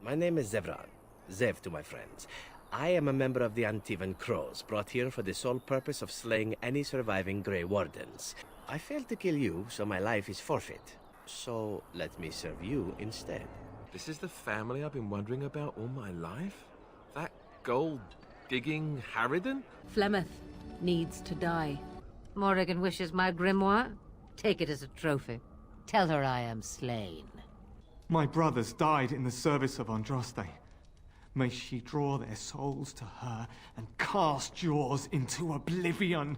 My name is Zevran. Zev to my friends. I am a member of the Antivan Crows, brought here for the sole purpose of slaying any surviving Grey Wardens. I failed to kill you, so my life is forfeit. So let me serve you instead. This is the family I've been wondering about all my life? That gold-digging harridan? Flemeth needs to die. Morrigan wishes my grimoire? Take it as a trophy. Tell her I am slain. My brothers died in the service of Andraste. May she draw their souls to her and cast yours into oblivion.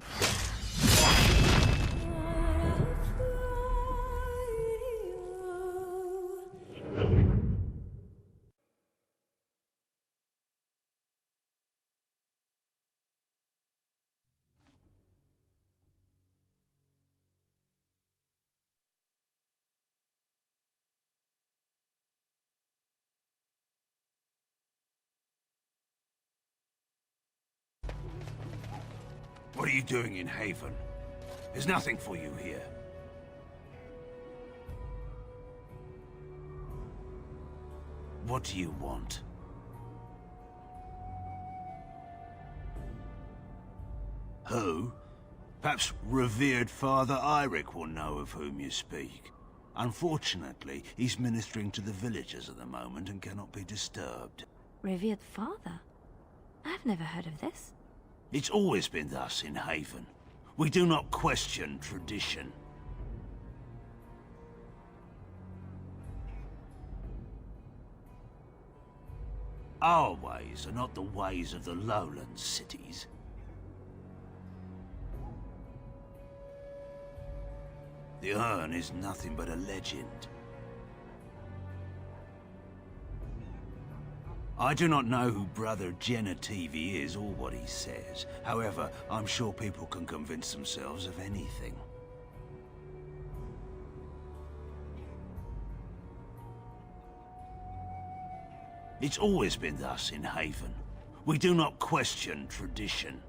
What are you doing in Haven? There's nothing for you here. What do you want? Who? Perhaps revered Father Eirik will know of whom you speak. Unfortunately, he's ministering to the villagers at the moment and cannot be disturbed. Revered father? I've never heard of this. It's always been thus in Haven. We do not question tradition. Our ways are not the ways of the lowland cities. The urn is nothing but a legend. I do not know who Brother Genetivi is or what he says. However, I'm sure people can convince themselves of anything. It's always been thus in Haven. We do not question tradition.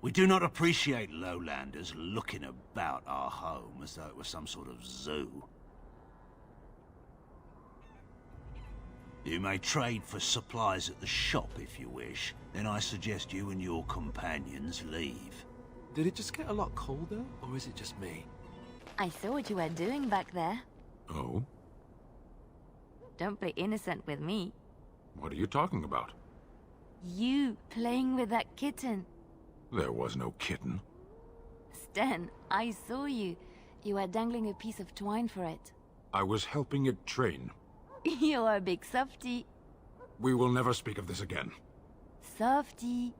We do not appreciate lowlanders looking about our home as though it was some sort of zoo. You may trade for supplies at the shop if you wish. Then I suggest you and your companions leave. Did it just get a lot colder, or is it just me? I saw what you were doing back there. Oh? Don't play innocent with me. What are you talking about? You playing with that kitten. There was no kitten. Sten, I saw you. You were dangling a piece of twine for it. I was helping it train. You're a big softy. We will never speak of this again. Softy.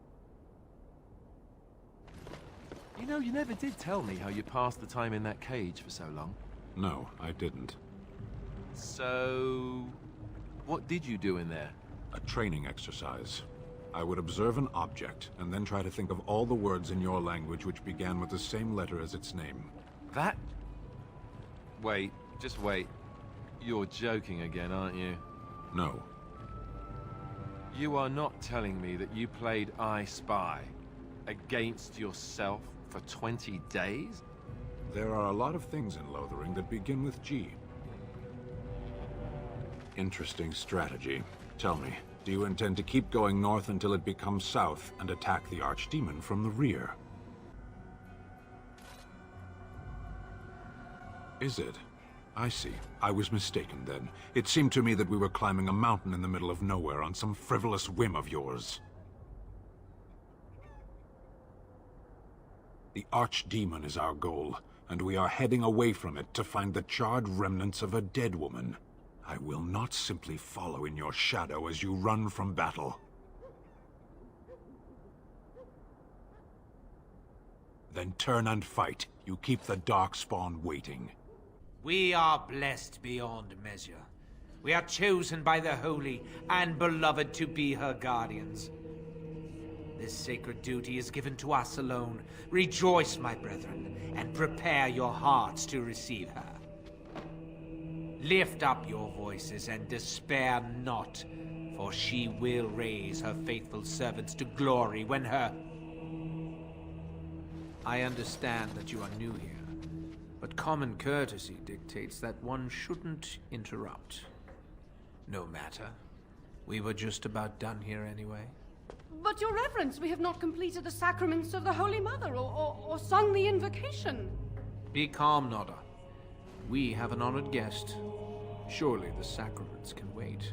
You know, you never did tell me how you passed the time in that cage for so long. No, I didn't. So... what did you do in there? A training exercise. I would observe an object, and then try to think of all the words in your language which began with the same letter as its name. That? Wait, just wait. You're joking again, aren't you? No. You are not telling me that you played I Spy against yourself for 20 days? There are a lot of things in Lothering that begin with G. Interesting strategy. Tell me, do you intend to keep going north until it becomes south and attack the Archdemon from the rear? Is it? I see. I was mistaken then. It seemed to me that we were climbing a mountain in the middle of nowhere on some frivolous whim of yours. The Archdemon is our goal, and we are heading away from it to find the charred remnants of a dead woman. I will not simply follow in your shadow as you run from battle. Then turn and fight. You keep the Darkspawn waiting. We are blessed beyond measure. We are chosen by the Holy and Beloved to be her guardians. This sacred duty is given to us alone. Rejoice, my brethren, and prepare your hearts to receive her. Lift up your voices and despair not, for she will raise her faithful servants to glory when her... I understand that you are new here. But common courtesy dictates that one shouldn't interrupt. No matter. We were just about done here anyway. But, Your Reverence, we have not completed the sacraments of the Holy Mother or sung the invocation. Be calm, Nodda. We have an honored guest. Surely the sacraments can wait.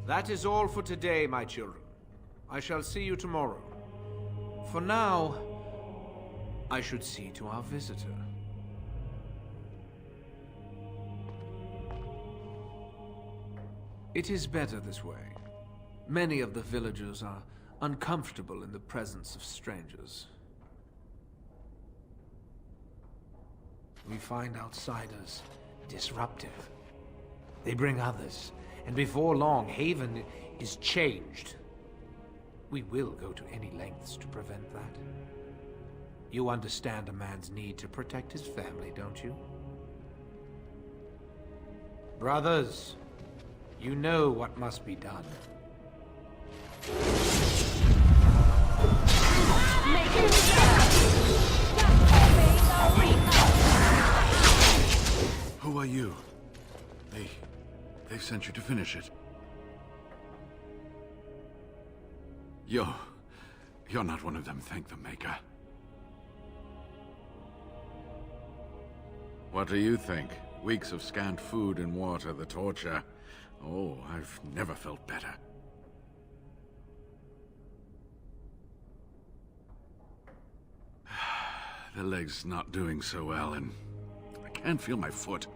That is all for today, my children. I shall see you tomorrow. For now, I should see to our visitor. It is better this way. Many of the villagers are uncomfortable in the presence of strangers. We find outsiders disruptive. They bring others, and before long, Haven is changed. We will go to any lengths to prevent that. You understand a man's need to protect his family, don't you? Brothers, you know what must be done. Who are you? They sent you to finish it. You're not one of them, thank the Maker. What do you think? Weeks of scant food and water, the torture. Oh, I've never felt better. The leg's not doing so well, and I can't feel my foot.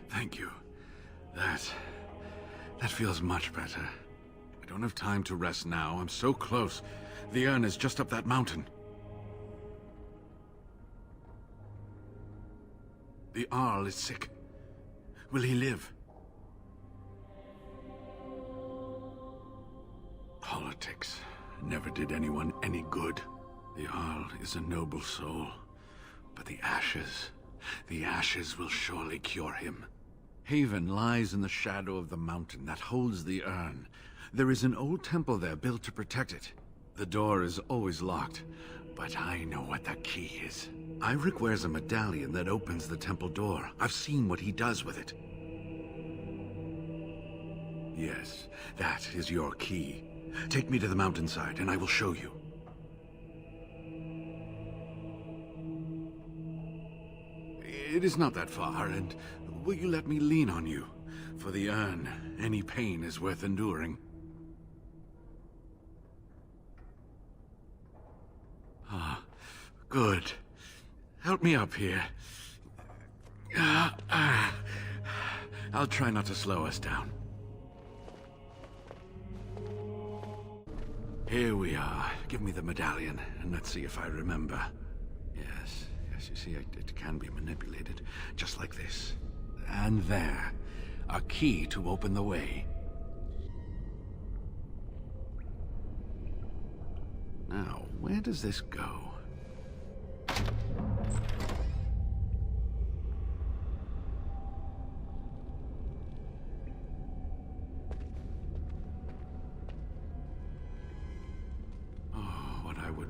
Thank you. That feels much better. I don't have time to rest now. I'm so close. The urn is just up that mountain. The Arl is sick. Will he live? Politics never did anyone any good. The Arl is a noble soul, but the ashes will surely cure him. Haven lies in the shadow of the mountain that holds the urn. There is an old temple there built to protect it. The door is always locked, but I know what that key is. Iric wears a medallion that opens the temple door. I've seen what he does with it. Yes, that is your key. Take me to the mountainside, and I will show you. It is not that far, and will you let me lean on you? For the urn, any pain is worth enduring. Ah, good. Help me up here. I'll try not to slow us down. Here we are. Give me the medallion, and let's see if I remember. Yes, you see, it can be manipulated, just like this. And there, a key to open the way. Now, where does this go?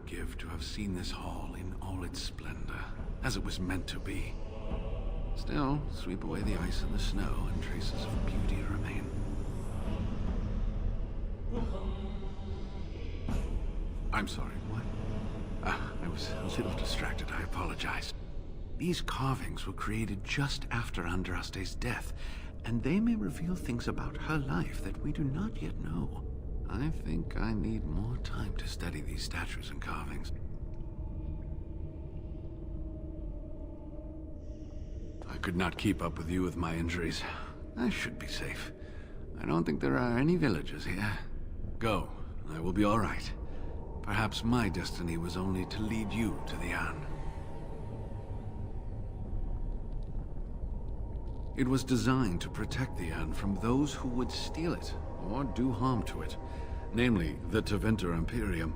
Give to have seen this hall in all its splendor, as it was meant to be. Still, sweep away the ice and the snow, and traces of beauty remain. I'm sorry, what? I was a little distracted, I apologize. These carvings were created just after Andraste's death, and they may reveal things about her life that we do not yet know. I think I need more time to study these statues and carvings. I could not keep up with you with my injuries. I should be safe. I don't think there are any villagers here. Go, I will be all right. Perhaps my destiny was only to lead you to the urn. It was designed to protect the urn from those who would steal it or do harm to it. Namely, the Tevinter Imperium.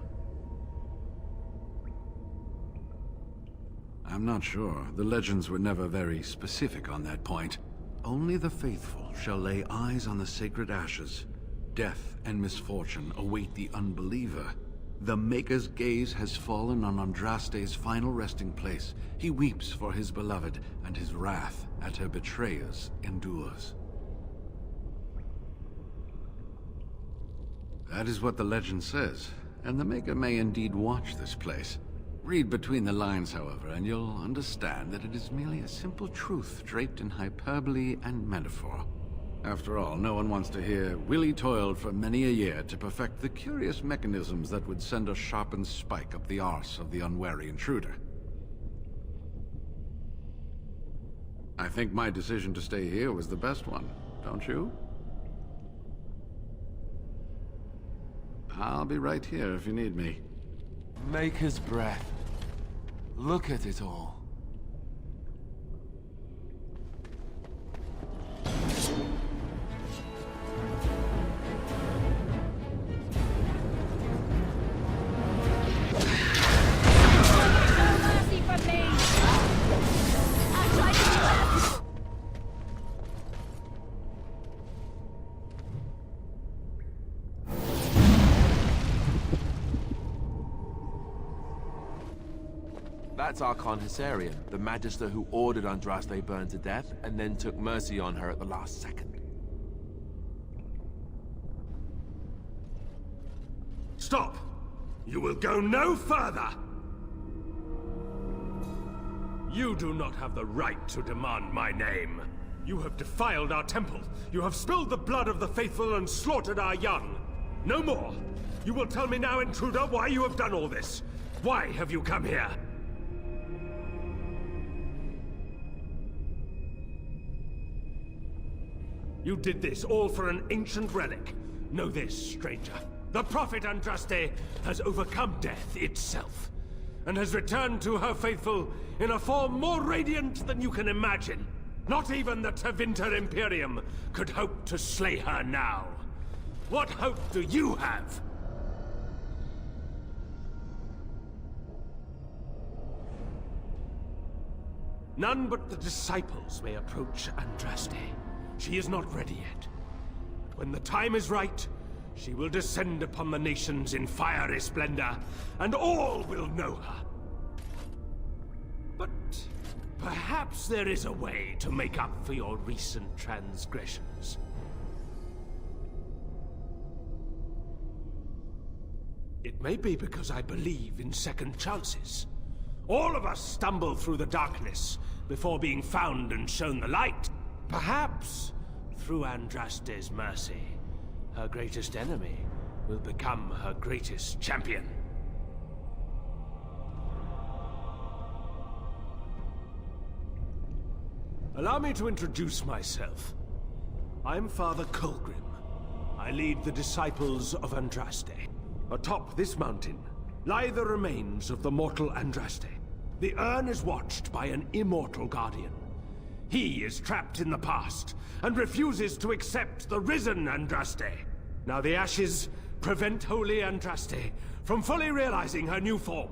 I'm not sure. The legends were never very specific on that point. Only the faithful shall lay eyes on the sacred ashes. Death and misfortune await the unbeliever. The Maker's gaze has fallen on Andraste's final resting place. He weeps for his beloved, and his wrath at her betrayers endures. That is what the legend says, and the Maker may indeed watch this place. Read between the lines, however, and you'll understand that it is merely a simple truth draped in hyperbole and metaphor. After all, no one wants to hear Willie toiled for many a year to perfect the curious mechanisms that would send a sharpened spike up the arse of the unwary intruder. I think my decision to stay here was the best one, don't you? I'll be right here if you need me. Maker's breath. Look at it all. That's Archon Hysarian, the Magister who ordered Andraste burned to death, and then took mercy on her at the last second. Stop! You will go no further! You do not have the right to demand my name. You have defiled our temple. You have spilled the blood of the faithful and slaughtered our young. No more! You will tell me now, intruder, why you have done all this. Why have you come here? You did this all for an ancient relic. Know this, stranger. The prophet Andraste has overcome death itself, and has returned to her faithful in a form more radiant than you can imagine. Not even the Tevinter Imperium could hope to slay her now. What hope do you have? None but the disciples may approach Andraste. She is not ready yet. But when the time is right, she will descend upon the nations in fiery splendor, and all will know her. But perhaps there is a way to make up for your recent transgressions. It may be because I believe in second chances. All of us stumble through the darkness before being found and shown the light. Perhaps, through Andraste's mercy, her greatest enemy will become her greatest champion. Allow me to introduce myself. I'm Father Colgrim. I lead the disciples of Andraste. Atop this mountain lie the remains of the mortal Andraste. The urn is watched by an immortal guardian. He is trapped in the past, and refuses to accept the risen Andraste. Now the ashes prevent Holy Andraste from fully realizing her new form.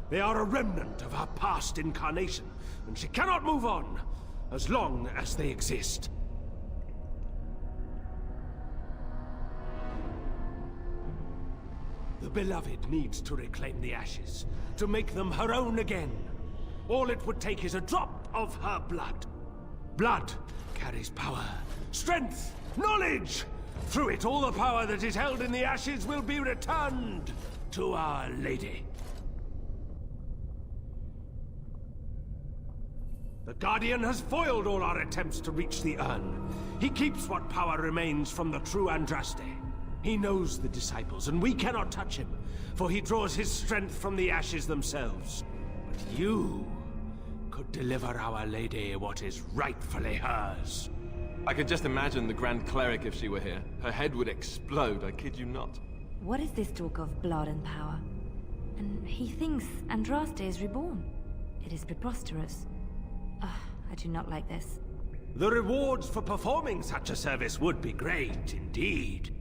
They are a remnant of her past incarnation, and she cannot move on as long as they exist. The beloved needs to reclaim the ashes, to make them her own again. All it would take is a drop of her blood. Blood carries power, strength, knowledge! Through it, all the power that is held in the ashes will be returned to Our Lady. The Guardian has foiled all our attempts to reach the urn. He keeps what power remains from the true Andraste. He knows the disciples, and we cannot touch him, for he draws his strength from the ashes themselves. But you could deliver Our Lady what is rightfully hers. I could just imagine the Grand Cleric if she were here. Her head would explode, I kid you not. What is this talk of blood and power? And he thinks Andraste is reborn. It is preposterous. I do not like this. The rewards for performing such a service would be great indeed.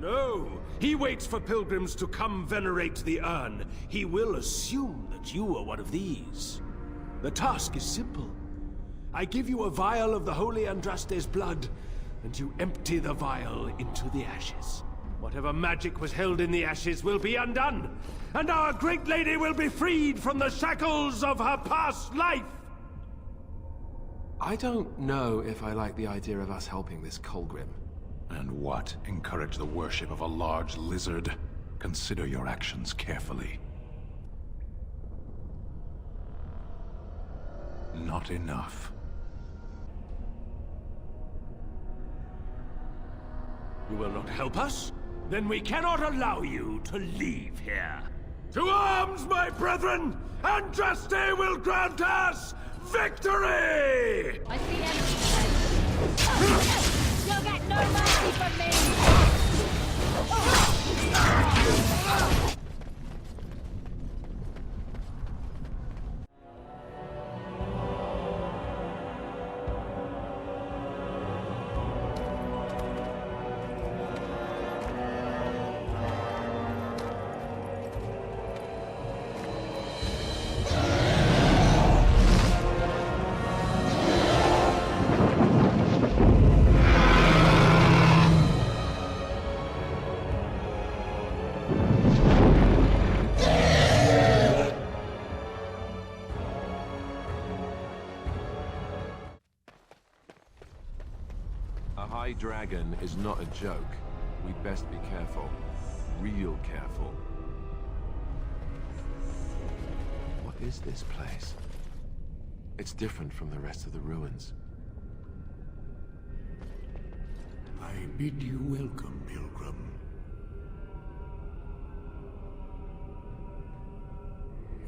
No! He waits for pilgrims to come venerate the urn. He will assume that you are one of these. The task is simple. I give you a vial of the holy Andraste's blood, and you empty the vial into the ashes. Whatever magic was held in the ashes will be undone, and our great lady will be freed from the shackles of her past life! I don't know if I like the idea of us helping this Colgrim. And what? Encourage the worship of a large lizard? Consider your actions carefully. Not enough. You will not help us? Then we cannot allow you to leave here. To arms, my brethren! Andraste will grant us victory! I see enemy. You'll get no mercy from me! A high dragon is not a joke. We'd best be careful. Real careful. What is this place? It's different from the rest of the ruins. I bid you welcome, pilgrim.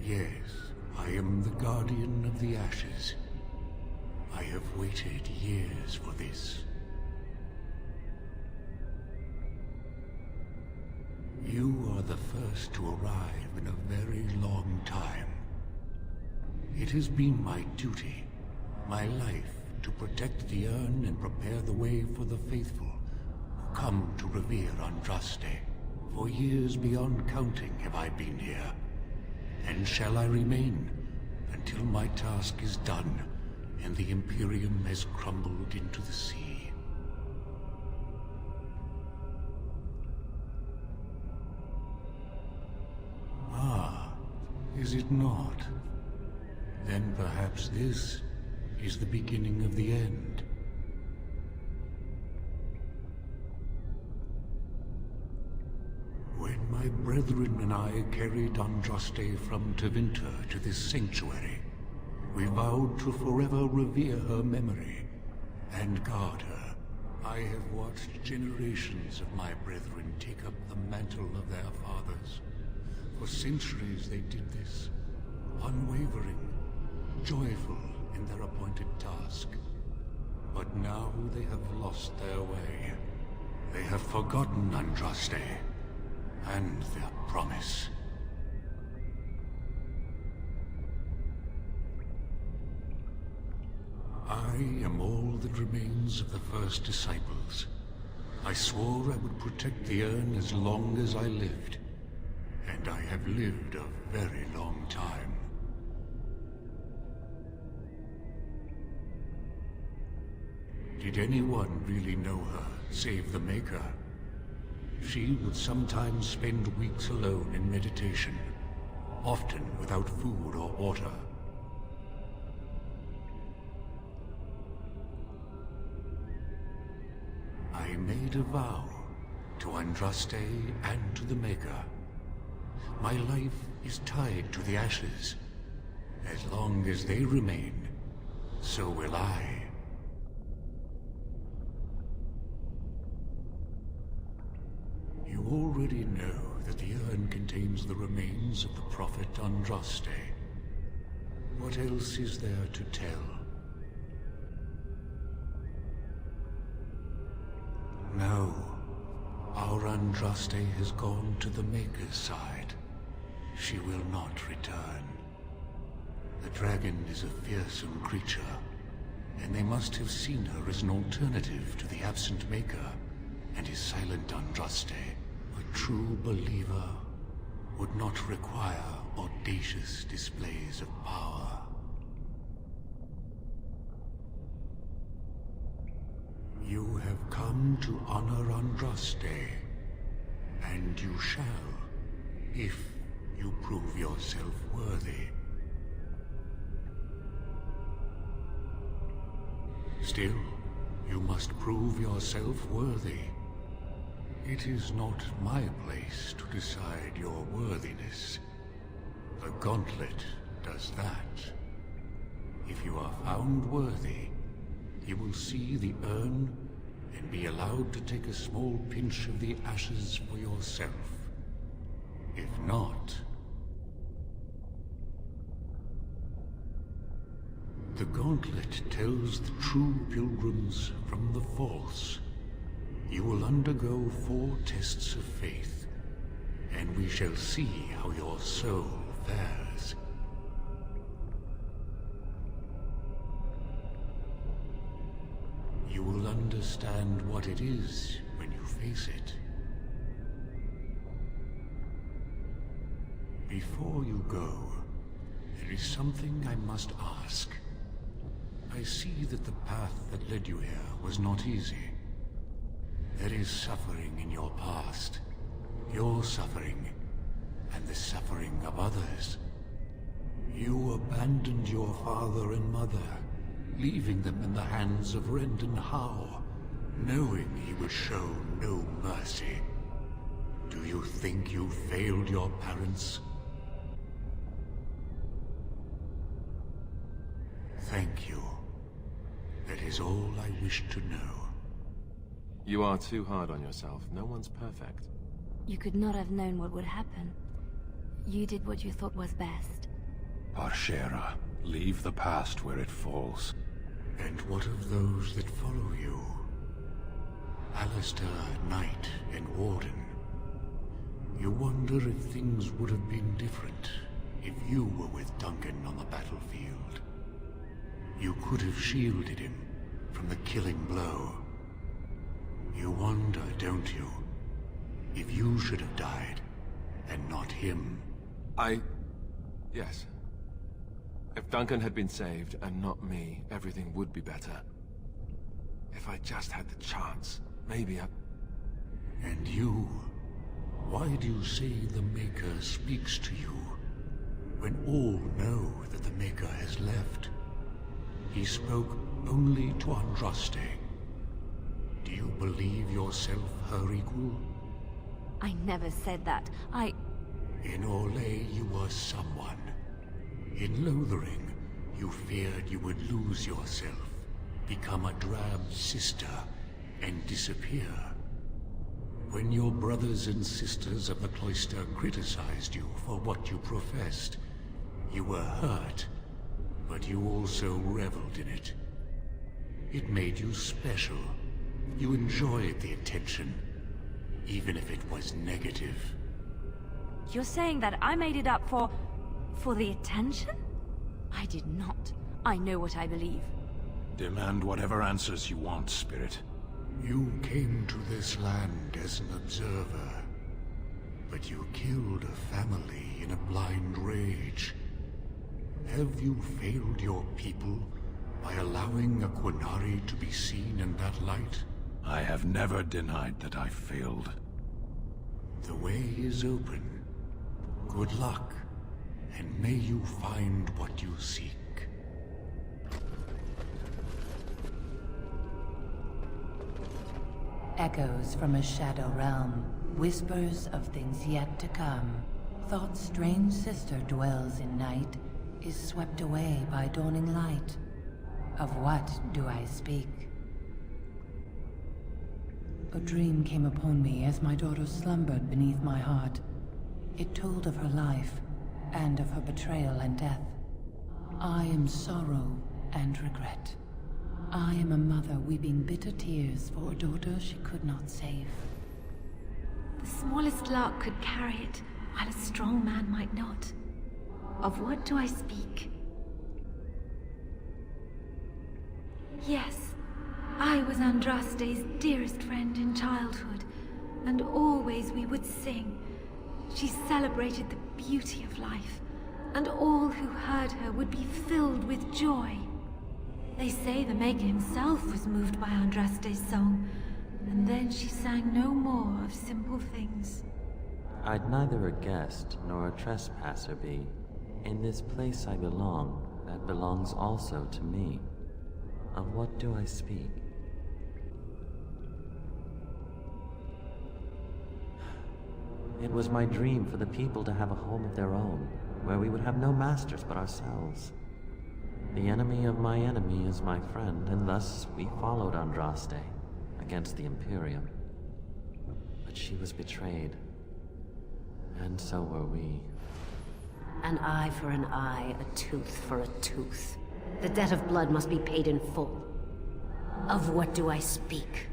Yes, I am the guardian of the ashes. I have waited years for this. You are the first to arrive in a very long time. It has been my duty, my life, to protect the urn and prepare the way for the faithful who come to revere Andraste. For years beyond counting have I been here, and shall I remain until my task is done and the Imperium has crumbled into the sea. Is it not? Then perhaps this is the beginning of the end. When my brethren and I carried Andraste from Tevinter to this sanctuary, we vowed to forever revere her memory and guard her. I have watched generations of my brethren take up the mantle of their fathers. For centuries they did this, unwavering, joyful in their appointed task. But now they have lost their way. They have forgotten Andraste and their promise. I am all that remains of the first disciples. I swore I would protect the urn as long as I lived. And I have lived a very long time. Did anyone really know her, save the Maker? She would sometimes spend weeks alone in meditation, often without food or water. I made a vow to Andraste and to the Maker. My life is tied to the ashes. As long as they remain, so will I. You already know that the urn contains the remains of the prophet Andraste. What else is there to tell? No. Our Andraste has gone to the Maker's side. She will not return. The dragon is a fearsome creature, and they must have seen her as an alternative to the absent Maker. and his silent Andraste. A true believer would not require audacious displays of power. You have come to honor Andraste, and you shall, if you prove yourself worthy. Still, you must prove yourself worthy. It is not my place to decide your worthiness. The gauntlet does that. If you are found worthy, you will see the urn and be allowed to take a small pinch of the ashes for yourself. If not, the gauntlet tells the true pilgrims from the false. You will undergo 4 tests of faith, and we shall see how your soul fares. You will understand what it is when you face it. Before you go, there is something I must ask. I see that the path that led you here was not easy. There is suffering in your past. Your suffering, and the suffering of others. You abandoned your father and mother, leaving them in the hands of Rendon Howe, knowing he would show no mercy. Do you think you failed your parents? Thank you. That is all I wish to know. You are too hard on yourself. No one's perfect. You could not have known what would happen. You did what you thought was best. Parshera, leave the past where it falls. And what of those that follow you? Alistair, Knight, and Warden. You wonder if things would have been different if you were with Duncan on the battlefield. You could have shielded him from the killing blow. You wonder, don't you, if you should have died, and not him? Yes. If Duncan had been saved, and not me, everything would be better. If I just had the chance, maybe I... And you? Why do you say the Maker speaks to you, when all know that the Maker has left? He spoke only to Andraste. Do you believe yourself her equal? I never said that. In Orlais, you were someone. In Lothering, you feared you would lose yourself, become a drab sister, and disappear. When your brothers and sisters of the cloister criticized you for what you professed, you were hurt, but you also reveled in it. It made you special. You enjoyed the attention, even if it was negative. You're saying that I made it up for the attention? I did not. I know what I believe. Demand whatever answers you want, Spirit. You came to this land as an observer, but you killed a family in a blind rage. Have you failed your people by allowing a Qunari to be seen in that light? I have never denied that I failed. The way is open. Good luck, and may you find what you seek. Echoes from a shadow realm, whispers of things yet to come. Thought's strange sister dwells in night, is swept away by dawning light. Of what do I speak? A dream came upon me as my daughter slumbered beneath my heart. It told of her life, and of her betrayal and death. I am sorrow and regret. I am a mother weeping bitter tears for a daughter she could not save. The smallest lark could carry it, while a strong man might not. Of what do I speak? Yes, I was Andraste's dearest friend in childhood, and always we would sing. She celebrated the beauty of life, and all who heard her would be filled with joy. They say the Maker himself was moved by Andraste's song, and then she sang no more of simple things. I'd neither a guest nor a trespasser be. In this place I belong, that belongs also to me. Of what do I speak? It was my dream for the people to have a home of their own, where we would have no masters but ourselves. The enemy of my enemy is my friend, and thus we followed Andraste against the Imperium. But she was betrayed, and so were we. An eye for an eye, a tooth for a tooth. The debt of blood must be paid in full. Of what do I speak?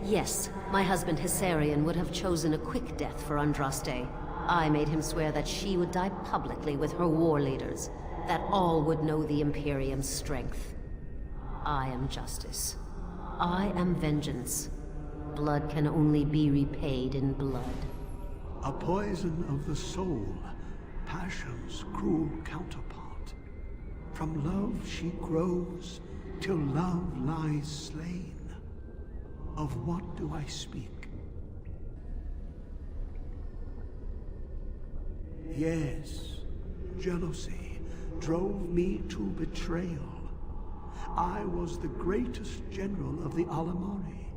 Yes, my husband Hessarian would have chosen a quick death for Andraste. I made him swear that she would die publicly with her war leaders, that all would know the Imperium's strength. I am justice. I am vengeance. Blood can only be repaid in blood. A poison of the soul, passion's cruel counterpart. From love she grows, till love lies slain. Of what do I speak? Yes, jealousy drove me to betrayal. I was the greatest general of the Alamari,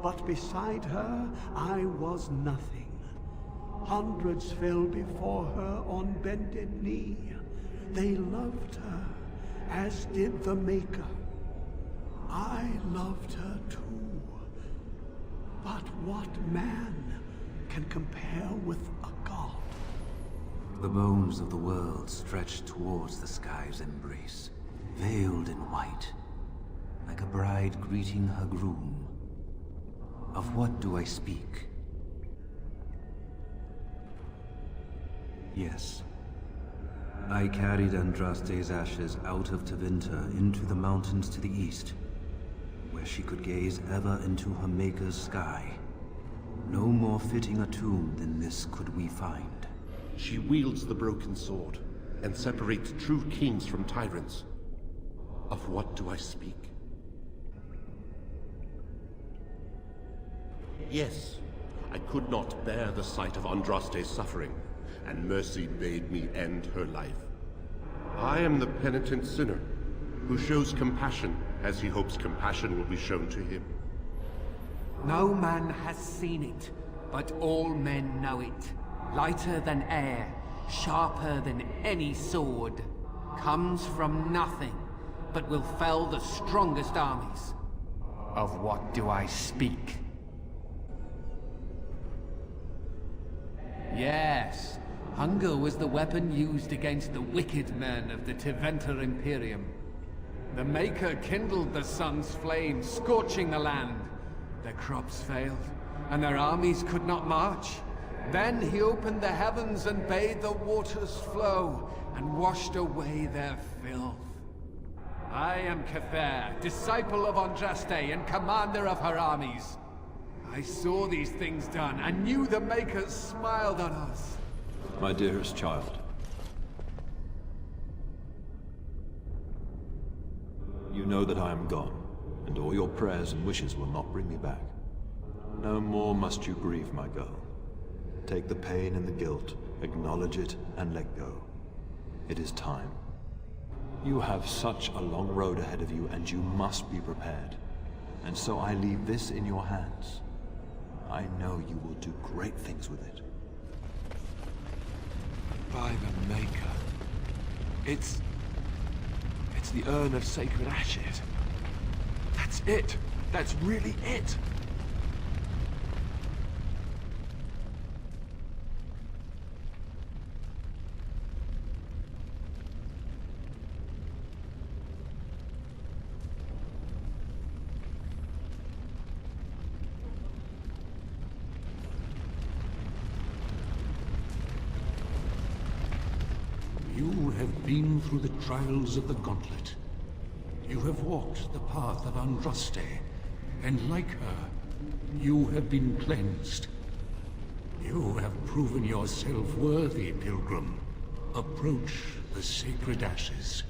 but beside her I was nothing. Hundreds fell before her on bended knee. They loved her, as did the Maker. I loved her too. But what man can compare with a god? The bones of the world stretched towards the sky's embrace, veiled in white, like a bride greeting her groom. Of what do I speak? Yes. I carried Andraste's ashes out of Tevinter into the mountains to the east, where she could gaze ever into her Maker's sky. No more fitting a tomb than this could we find. She wields the broken sword, and separates true kings from tyrants. Of what do I speak? Yes, I could not bear the sight of Andraste's suffering, and mercy bade me end her life. I am the penitent sinner, who shows compassion as he hopes compassion will be shown to him. No man has seen it, but all men know it. Lighter than air, sharper than any sword. Comes from nothing, but will fell the strongest armies. Of what do I speak? Yes, hunger was the weapon used against the wicked men of the Tevinter Imperium. The Maker kindled the sun's flame, scorching the land. Their crops failed, and their armies could not march. Then he opened the heavens and bade the waters flow, and washed away their filth. I am Cather, disciple of Andraste and commander of her armies. I saw these things done, and knew the Makers smiled on us. My dearest child. You know that I am gone, and all your prayers and wishes will not bring me back. No more must you grieve, my girl. Take the pain and the guilt, acknowledge it, and let go. It is time. You have such a long road ahead of you, and you must be prepared. And so I leave this in your hands. I know you will do great things with it. By the Maker. It's the urn of sacred ashes. That's it. That's really it. You have been through the trials of the gauntlet, You have walked the path of Andraste, and like her, you have been cleansed. You have proven yourself worthy, pilgrim. Approach the sacred ashes.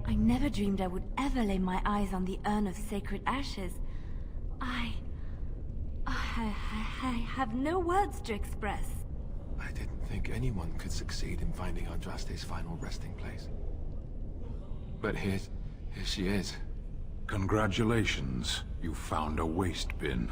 I never dreamed I would ever lay my eyes on the urn of sacred ashes. I have no words to express. I didn't think anyone could succeed in finding Andraste's final resting place. But here she is. Congratulations, you found a waste bin.